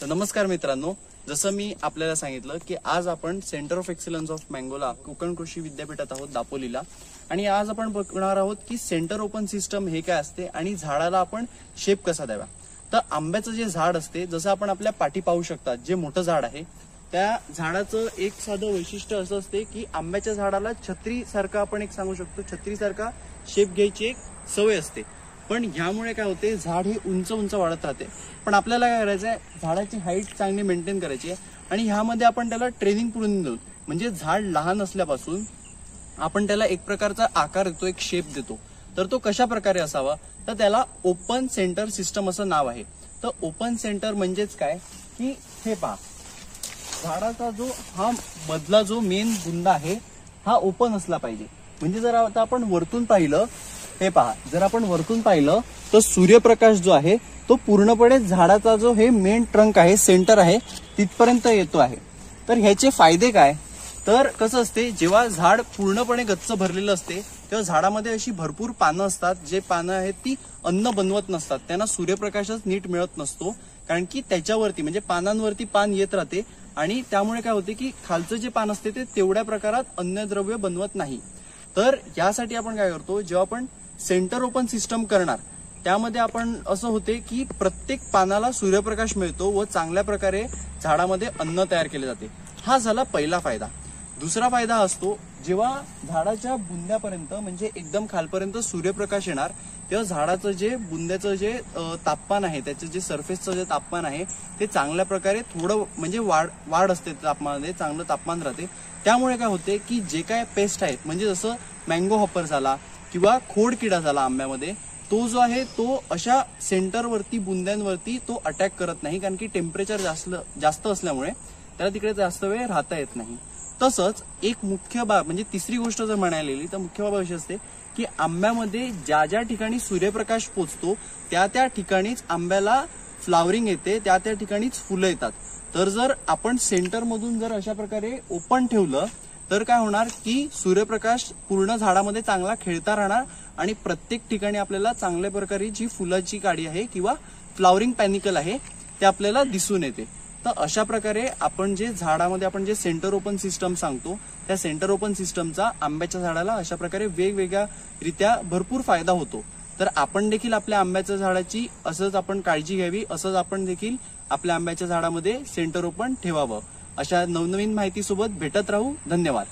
तर नमस्कार मित्रांनो, जसं मी आपल्याला सांगितलं की आज आपण सेंटर ऑफ एक्सलन्स ऑफ मँगोला कोकण कृषी विद्यापीठात आहोत दापोलीला. आणि आज आपण बघणार आहोत की सेंटर ओपन सिस्टम हे काय असते आणि झाडाला आपण शेप कसा द्यावा. तर आंब्याचं जे झाड असते, जसं आपण आपल्या पाठी पाहू शकता, जे मोठं झाड आहे त्या झाडाचं एक साधं वैशिष्ट्य असं असते की आंब्याच्या झाडाला छत्री सारखा आपण एक सांगू शकतो, छत्री सारखा शेप घ्यायची एक सवय असते. पण ह्यामुळे काय होते, झाड हे उंच उंच वाढत राहते. पण आपल्याला काय करायचं आहे, झाडाची हाईट चांगली मेंटेन करायची आहे आणि ह्यामध्ये आपण त्याला ट्रेनिंग पुढून देऊ. म्हणजे झाड लहान असल्यापासून आपण त्याला एक प्रकारचा आकार देतो, एक शेप देतो. तर तो कशा प्रकारे असावा, तर त्याला ओपन सेंटर सिस्टम असं नाव आहे. तर ओपन सेंटर म्हणजेच काय की हे पहा, झाडाचा जो हा मधला जो मेन बुंदा आहे हा ओपन असला पाहिजे. म्हणजे जर आता आपण वरतून पाहिलं, हे पहा, जर आपण वरतून पाहिलं तर सूर्यप्रकाश जो आहे तो पूर्णपणे झाडाचा जो हे मेन ट्रंक आहे, सेंटर आहे, तिथपर्यंत येतो आहे. तर ह्याचे फायदे काय, तर कसं असते, जेव्हा झाड पूर्णपणे गच्च भरलेलं असते तेव्हा झाडामध्ये अशी भरपूर पानं असतात, जे पानं आहेत ती अन्न बनवत नसतात, त्यांना सूर्यप्रकाशच नीट मिळत नसतो. कारण की त्याच्यावरती म्हणजे पानांवरती पान येत राहते आणि त्यामुळे काय होते की खालचं जे पान असते ते तेवढ्या प्रकारात अन्नद्रव्य बनवत नाही. तर यासाठी आपण काय करतो, जेव्हा आपण सेंटर ओपन सिस्टम करणार त्यामध्ये आपण असं होते की प्रत्येक पानाला सूर्यप्रकाश मिळतो व चांगल्या प्रकारे झाडामध्ये अन्न तयार केले जाते. हा झाला पहिला फायदा. दुसरा फायदा असतो, जेव्हा झाडाच्या बुंद्यापर्यंत म्हणजे एकदम खालपर्यंत सूर्यप्रकाश येणार तेव्हा झाडाचं जे बुंद्याचं जे तापमान आहे, त्याचं जे सरफेसचं जे तापमान आहे ते चांगल्या प्रकारे थोडं म्हणजे वाढ असते तापमानामध्ये, चांगलं तापमान राहते. त्यामुळे काय होते की जे काय पेस्ट आहेत, म्हणजे जसं मँगो हॉपर झाला किंवा खोडकिडा झाला आंब्यामध्ये, तो जो आहे तो अशा सेंटरवरती बुंद्यांवरती तो अटॅक करत नाही, कारण की टेम्परेचर जास्त असल्यामुळे त्याला तिकडे जास्त वेळ राहता येत नाही. तसंच एक मुख्य बाब म्हणजे तिसरी गोष्ट जर म्हणायला तर मुख्य बाब अशी असते की आंब्यामध्ये ज्या ज्या ठिकाणी सूर्यप्रकाश पोचतो त्या त्या ठिकाणीच आंब्याला फ्लावरिंग येते, त्या त्या ठिकाणीच फुलं येतात. तर जर आपण सेंटरमधून जर अशा प्रकारे ओपन ठेवलं तर काय होणार की सूर्यप्रकाश पूर्ण झाडामध्ये चांगला खेळता राहणार आणि प्रत्येक ठिकाणी आपल्याला चांगल्या प्रकारे जी फुलाची काडी आहे किंवा फ्लावरिंग पॅनिकल आहे ते आपल्याला दिसून येते. तर अशा प्रकारे आपण जे झाडामध्ये आपण जे सेंटर ओपन सिस्टम सांगतो, त्या सेंटर ओपन सिस्टमचा आंब्याच्या झाडाला अशा प्रकारे वेगवेगळ्या रित्या भरपूर फायदा होतो. तर आपण देखील आपल्या आंब्याच्या झाडाची असंच आपण काळजी घ्यावी, असंच आपण देखील आपल्या आंब्याच्या झाडामध्ये सेंटर ओपन ठेवावं. अशा नवनवीन माहितीसोबत भेटत राहू. धन्यवाद.